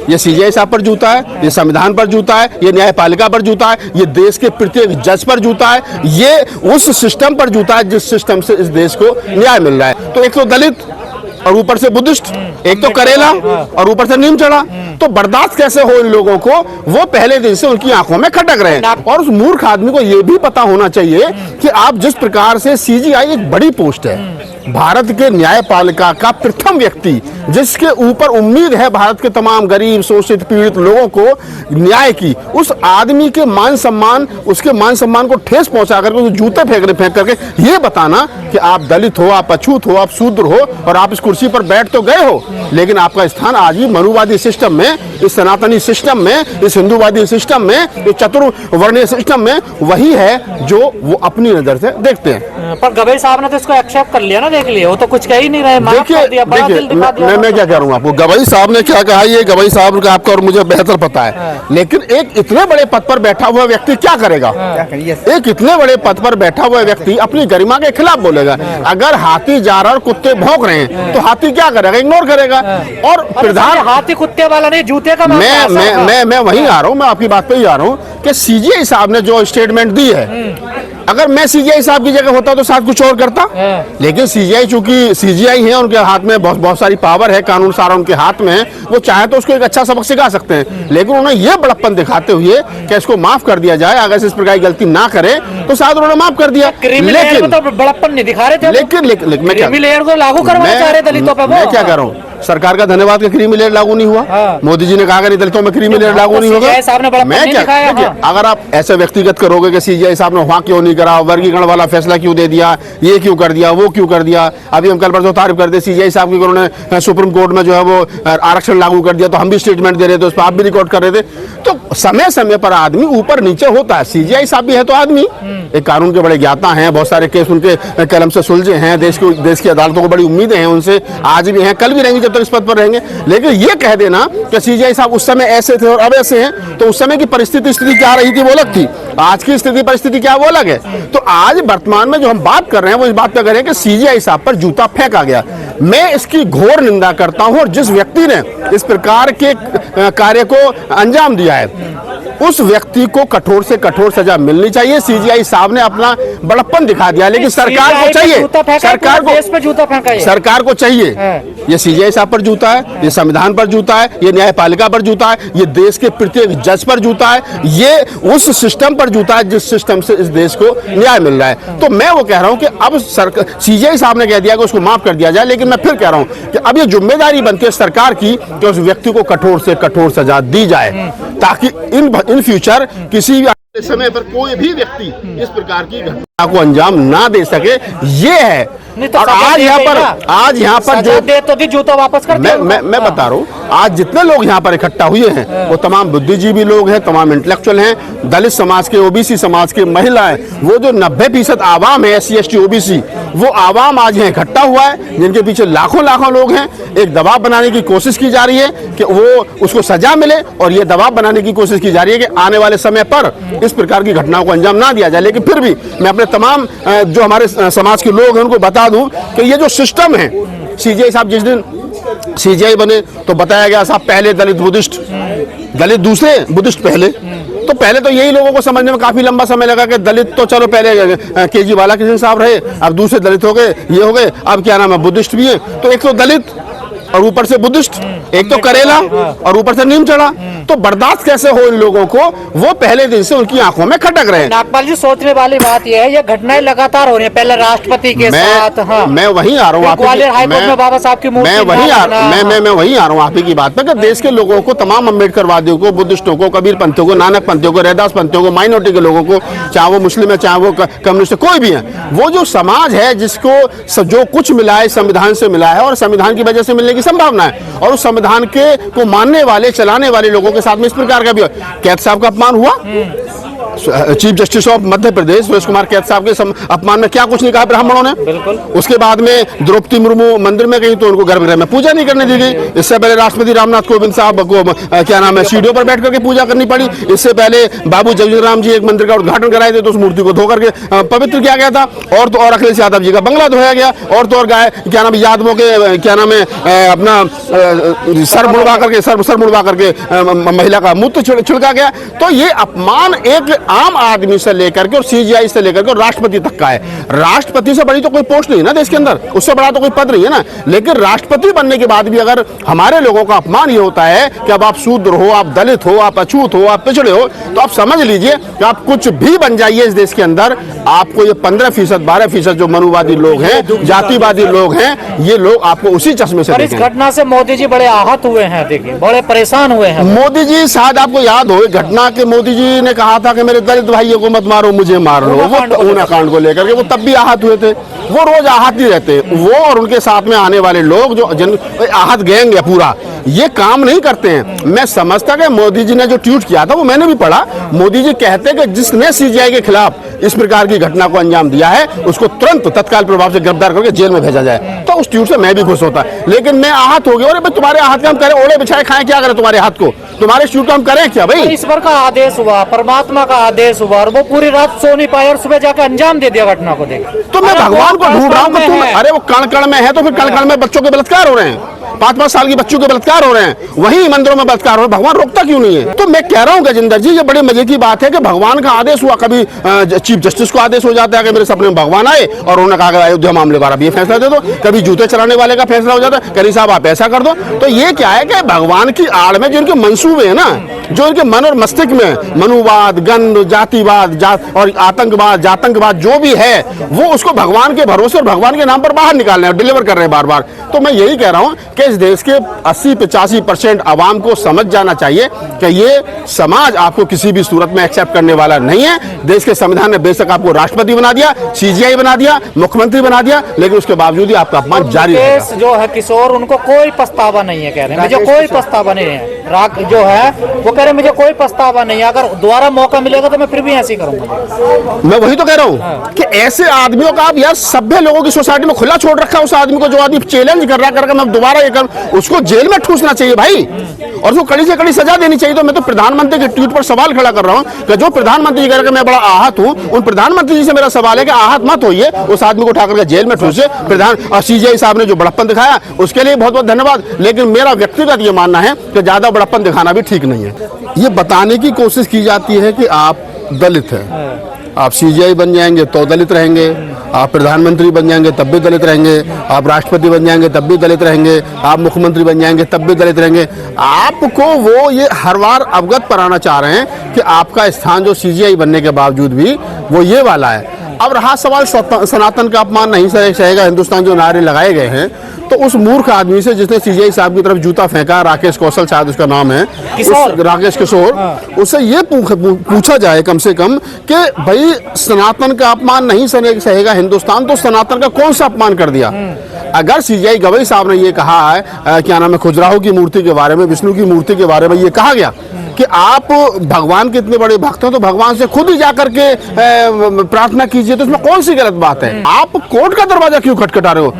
ये सीजीआई साहब पर जूता है, ये संविधान पर जूता है, ये न्यायपालिका पर जूता है, ये देश के प्रत्येक जज पर जूता है, ये उस सिस्टम पर जूता है जिस सिस्टम से इस देश को न्याय मिल रहा है। तो एक तो दलित और ऊपर से बुद्धिस्ट, एक तो करेला और ऊपर से नीम चढ़ा, तो बर्दाश्त कैसे हो इन लोगों को? वो पहले दिन से उनकी आंखों में खटक रहे हैं। और उस मूर्ख आदमी को यह भी पता होना चाहिए कि आप जिस प्रकार से सीजीआई एक बड़ी पोस्ट है, भारत के न्यायपालिका का प्रथम व्यक्ति जिसके ऊपर उम्मीद है भारत के तमाम गरीब शोषित पीड़ित लोगों को न्याय की, उस आदमी के मान सम्मान, उसके मान सम्मान को ठेस पहुंचा करके जूते फेंक करके ये बताना कि आप दलित हो, आप अछूत हो, आप शूद्र हो और आप इस कुर्सी पर बैठ तो गए हो, लेकिन आपका स्थान आज भी मनुवादी सिस्टम में, इस सनातनी सिस्टम में, इस हिंदूवादी सिस्टम में, इस चतुर्वर्णीय सिस्टम में वही है जो वो अपनी नजर से देखते हैं। पर गवई साहब ने तो इसको एक्सेप्ट कर लिया ना, देख लिया, वो तो कुछ कह ही नहीं रहे। देखिए मैं क्या कह रहा हूँ आपको, गवई साहब ने क्या कहा, ये गवई साहब का आपका और मुझे बेहतर पता है, लेकिन एक इतने बड़े पद पर बैठा हुआ व्यक्ति क्या करेगा? एक इतने बड़े पद पर बैठा हुआ व्यक्ति अपनी गरिमा के खिलाफ बोलेगा। अगर हाथी जा रहा और कुत्ते भौंक रहे हैं तो हाथी क्या करेगा? इग्नोर करेगा। और प्रधान हाथी कुत्ते वाला नहीं, जूते का मैं वहीं आ रहा हूँ, मैं आपकी बात पे ही आ रहा हूँ कि सीजीआई साहब ने जो स्टेटमेंट दी है, अगर मैं सीजीआई साहब की जगह होता तो साथ कुछ और करता, लेकिन सीजीआई चूंकि सीजीआई है, उनके हाथ में बहुत सारी पावर है, कानून सारा उनके हाथ में है, वो चाहे तो उसको एक अच्छा सबक सिखा सकते हैं, लेकिन उन्होंने ये बड़प्पन दिखाते हुए कि इसको माफ कर दिया जाए, अगर इस प्रकार की गलती ना करे तो शायद उन्होंने माफ कर दिया। लेकिन तो बड़प्पन नहीं दिखा रहे थे, लेकिन को लागू करवाना चाह रहे दलितों पे। मैं क्या कर रहा हूँ, सरकार का धन्यवाद कि क्रीमी लेयर लागू नहीं हुआ। मोदी जी ने कहा कि दलितों में क्रीमी लेयर लागू नहीं होगा। मैं क्या, अगर आप ऐसे व्यक्तिगत करोगे कि सीजीआई साहब ने वहां क्यों नहीं करा, वर्गीकरण वाला फैसला क्यों दे दिया, ये क्यों कर दिया, वो क्यों कर दिया, अभी हम कल परसों तारीफ कर दे सीजीआई साहब की, उन्होंने सुप्रीम कोर्ट में जो है वो आरक्षण लागू कर दिया, तो हम भी स्टेटमेंट दे रहे थे, उस पर आप भी रिकॉर्ड कर रहे थे। तो समय समय पर आदमी ऊपर नीचे होता है, सीजीआई साहब भी है तो आदमी, एक कानून के बड़े ज्ञाता हैं, बहुत सारे केस उनके कलम से सुलझे हैं, देश की अदालतों को बड़ी उम्मीदें हैं उनसे, आज भी हैं, कल भी रहेंगे जब तक इस पद पर रहेंगे। लेकिन ये कह देना कि सीजीआई साहब उस समय ऐसे थे और अब ऐसे हैं, तो उस समय की परिस्थिति स्थिति क्या रही थी वो अलग थी, आज की स्थिति परिस्थिति क्या वो अलग है। तो आज वर्तमान में जो हम बात कर रहे हैं वो इस बात पर कर रहे हैं कि सीजीआई साहब पर जूता फेंका गया। मैं इसकी घोर निंदा करता हूं, और जिस व्यक्ति ने इस प्रकार के कार्य को अंजाम दिया है उस व्यक्ति को कठोर से कठोर सजा मिलनी चाहिए। सीजीआई साहब ने अपना बड़प्पन दिखा दिया, लेकिन सरकार को चाहिए, सरकार को चाहिए, ये सीजीआई साहब पर जूता है, ये संविधान पर जूता है, ये न्यायपालिका पर जूता है, ये देश के प्रत्येक जज पर जूता है, ये उस सिस्टम पर जूता है जिस सिस्टम से इस देश को न्याय मिल रहा है। तो मैं वो कह रहा हूं कि अब सीजीआई साहब ने कह दिया कि उसको माफ कर दिया जाए, लेकिन मैं फिर कह रहा हूं कि अब ये जिम्मेदारी बनती है सरकार की कि उस व्यक्ति को कठोर से कठोर सजा दी जाए, ताकि इन फ्यूचर किसी भी समय पर कोई भी व्यक्ति इस प्रकार की घटना को अंजाम ना दे सके। ये है। तो और आज यहाँ पर जो दे तो जूता वापस कर दे। मैं बता रहा हूँ, आज जितने लोग यहाँ पर इकट्ठा हुए हैं वो तमाम बुद्धिजीवी लोग हैं, तमाम इंटेलेक्चुअल हैं, दलित समाज के, ओबीसी समाज के, महिलाएं, वो जो 90% आवाम है, SC ST OBC, वो आवाम आज यहाँ इकट्ठा हुआ है, जिनके पीछे लाखों लाखों लोग हैं। एक दबाव बनाने की कोशिश की जा रही है कि वो उसको सजा मिले, और ये दबाव बनाने की कोशिश की जा रही है कि आने वाले समय पर इस प्रकार की घटनाओं को अंजाम ना दिया जाए। लेकिन फिर भी मैं अपने तमाम जो हमारे समाज के लोग हैं उनको बता दूं कि ये जो सिस्टम है, सीजीआई साहब जिस दिन सीजीआई बने तो बताया गया साहब पहले दलित बुद्धिस्ट, दलित दूसरे बुद्धिस्ट पहले, तो पहले तो यही लोगों को समझने में काफी लंबा समय लगा कि दलित तो चलो पहले केजी बालाकृष्ण साहब रहे, अब दूसरे दलित हो गए, ये हो गए, अब क्या नाम है बुद्धिस्ट भी है। तो एक तो दलित और ऊपर से बुद्धिस्ट, एक तो करेला और ऊपर से नीम चढ़ा, तो बर्दाश्त कैसे हो इन लोगों को? वो पहले दिन से उनकी आंखों में खटक रहे हैं। नागपाल जी, सोचने वाली बात यह है, ये घटनाएं लगातार हो रही है, पहले राष्ट्रपति के साथ, मैं वहीं आ रहा हूँ, ग्वालियर हाईकोर्ट में बाबा साहब की मूर्ति, मैं वहीं आ रहा हूँ आप ही की बात पर, देश के लोगों को, तमाम अम्बेडकरवादियों को, बुद्धिस्टों को, कबीर पंथियों को, नानक पंथियों को, रैदास पंथियों को, माइनॉरिटी के लोगों को, चाहे वो मुस्लिम है चाहे वो कम्युनिस्ट, कोई भी है, वो जो समाज है जिसको जो कुछ मिला है संविधान से मिला है और संविधान की वजह से मिलने की संभावना है, और उस संविधान को मानने वाले, चलाने वाले लोगों के साथ में इस प्रकार का भी कैद साहब का अपमान हुआ, chief justice of Madhya Pradesh Suresh Kumar Kait साहब के अपमान में क्या कुछ नहीं कहा ब्राह्मणों ने। बिल्कुल। उसके बाद में द्रौपदी मुर्मू मंदिर में गई तो उनको गर्भगृह में पूजा नहीं करने दी गई। इससे पहले राष्ट्रपति रामनाथ कोविंद साहब को क्या नाम है सीढ़ियों पर बैठ करके पूजा करनी पड़ी। इससे पहले बाबू जगजीवन राम जी एक मंदिर का उद्घाटन कराए थे तो उस मूर्ति को धो करके पवित्र किया गया था। और तो और अखिलेश यादव जी का बंगला धोया गया। और तो और क्या नाम यादवों के क्या नाम है अपना सर मुड़वा करके महिला का मूत्र छिड़का गया। तो ये अपमान एक आम आदमी से लेकर के और सीजीआई से लेकर के राष्ट्रपति तक का है। राष्ट्रपति से बड़ी तो कोई पोस्ट नहीं है ना देश के अंदर, उससे बड़ा तो कोई पद नहीं है ना। लेकिन राष्ट्रपति बनने के बाद भी अगर हमारे लोगों का अपमान ये होता है कि अब आप शूद्र हो, आप दलित हो, आप अछूत हो, आप पिछड़े हो, तो आप समझ लीजिए कि आप कुछ भी बन जाइए इस देश के अंदर, आपको ये 15% 12% जो मनुवादी लोग हैं, जातिवादी लोग हैं, ये लोग आपको उसी चश्मे से देखेंगे। इस घटना से मोदी जी बड़े आहत हुए हैं, देखिए बड़े परेशान हुए हैं। मोदी जी शायद आपको याद हो घटना के मोदी जी ने कहा था कि मेरे दलित भाइयों को मत मारो, मुझे मार लो। वो ऊना कांड को लेकर के वो तब भी आहत हुए थे। वो रोज आहत ही रहते, वो और उनके साथ में आने वाले लोग जो जिन आहत गैंग है पूरा, ये काम नहीं करते हैं। मैं समझता कि मोदी जी ने जो ट्वीट किया था वो मैंने भी पढ़ा। मोदी जी कहते कि जिसने सीजीआई के खिलाफ इस प्रकार की घटना को अंजाम दिया है उसको तुरंत तत्काल प्रभाव से गिरफ्तार करके जेल में भेजा जाए। तो उस ट्वीट से मैं भी खुश होता, लेकिन मैं आहत हो गया। अरे भाई तुम्हारे आहत का हम करें, ओले बिछाए खाएं, क्या करें तुम्हारे हाथ को, तुम्हारे ट्वीट का हम करें क्या भाई। ईश्वर का आदेश हुआ, परमात्मा का आदेश हुआ और वो पूरी रात सो नहीं पाए और सुबह जाकर अंजाम दे दिया घटना को। देख तो मैं भगवान को ढूंढ रहा हूँ कि तुम, अरे वो कण कण में है तो फिर कण कण में बच्चों के बलात्कार हो रहे हैं, 5-5 साल की बच्चों के बलात्कार हो रहे हैं, वहीं मंदिरों में बलात्कार हो रहे हैं, भगवान रोकता क्यों नहीं है। तो मैं कह रहा हूँ गजेंद्र जी, ये बड़े मजे की बात है कि भगवान का आदेश हुआ, कभी चीफ जस्टिस को आदेश हो जाता है कि मेरे सपने में भगवान आए और उन्होंने कहा कि अयोध्या मामले का आप ये फैसला दे दो, कभी जूते चलाने वाले का फैसला हो जाता है, करी साहब आप ऐसा कर दो। तो ये क्या है कि भगवान की आड़ में जो इनके मंसूबे है ना, जो इनके मन और मस्तिष्क में मनुवाद, गंध, जातिवाद और आतंकवाद जो भी है, वो उसको भगवान के भरोसे और भगवान के नाम पर बाहर निकाल रहे हैं, डिलीवर कर रहे हैं बार बार। तो मैं यही कह रहा हूं कि इस देश के 80-85% आवाम को समझ जाना चाहिए कि ये समाज आपको किसी भी सूरत में एक्सेप्ट करने वाला नहीं है। देश के संविधान ने बेशक आपको राष्ट्रपति बना दिया, सीजीआई बना दिया, मुख्यमंत्री बना दिया, लेकिन उसके बावजूद ही आपका अपमान जारी रहेगा। जो है किशोर, उनको कोई पछतावा नहीं है, कह रहे हैं मुझे कोई पछतावा नहीं है। राग जो है वो कह रहे मुझे कोई पछतावा नहीं है, अगर दोबारा मौका मिलेगा तो मैं फिर भी ऐसे ही करूंगा। मैं वही तो कह रहा हूँ कि ऐसे आदमियों का आप यार सभ्य लोगों की सोसाइटी में खुला छोड़ रखा है उस आदमी को, जो आदमी चैलेंज कर रहा करके मैं दोबारा ये करूं, उसको जेल में ठूसना चाहिए भाई, और उसको कड़ी से कड़ी सजा देनी चाहिए। तो मैं तो प्रधानमंत्री के ट्वीट पर सवाल खड़ा कर रहा हूं कि जो प्रधानमंत्री कह रहे हैं मैं बड़ा आहत हूं, उन प्रधानमंत्री जी से मेरा सवाल है कि आहत मत होइए, उस आदमी को उठाकर जेल में ठूसे। प्रधान सीजीआई साहब ने जो बड़प्पन दिखाया उसके लिए बहुत बहुत धन्यवाद, लेकिन मेरा व्यक्तिगत ये मानना है कि ज्यादा बड़प्पन दिखाना भी ठीक नहीं है। ये बताने की कोशिश की जाती है कि आप दलित हैं, आप सीजीआई बन जाएंगे तो दलित रहेंगे, आप प्रधानमंत्री बन जाएंगे तब भी दलित रहेंगे, आप राष्ट्रपति बन जाएंगे तब भी दलित रहेंगे, आप मुख्यमंत्री बन जाएंगे तब भी दलित रहेंगे। आपको वो ये हर बार अवगत कराना चाह रहे हैं कि आपका स्थान जो सीजीआई बनने के बावजूद भी वो ये वाला है। अब रहा सवाल सनातन का अपमान नहीं सहेगा हिंदुस्तान जो नारे लगाए गए हैं, तो उस मूर्ख आदमी से जिसने सीजीआई साहब की तरफ जूता फेंका, राकेश कौशल शायद उसका नाम है, राकेश किशोर, उससे ये पूछा जाए कम से कम कि भाई सनातन का अपमान नहीं सहेगा हिंदुस्तान, तो सनातन का कौन सा अपमान कर दिया। अगर सीजीआई गवई साहब ने ये कहा है क्या नाम है खजुराहो की मूर्ति के बारे में, विष्णु की मूर्ति के बारे में ये कहा गया कि आप भगवान के इतने बड़े भक्त हो तो भगवान से खुद ही जाकर के प्रार्थना कीजिए, तो इसमें कौन सी गलत बात है। आप कोर्ट का दरवाजा क्यों खटखटा रहे हो।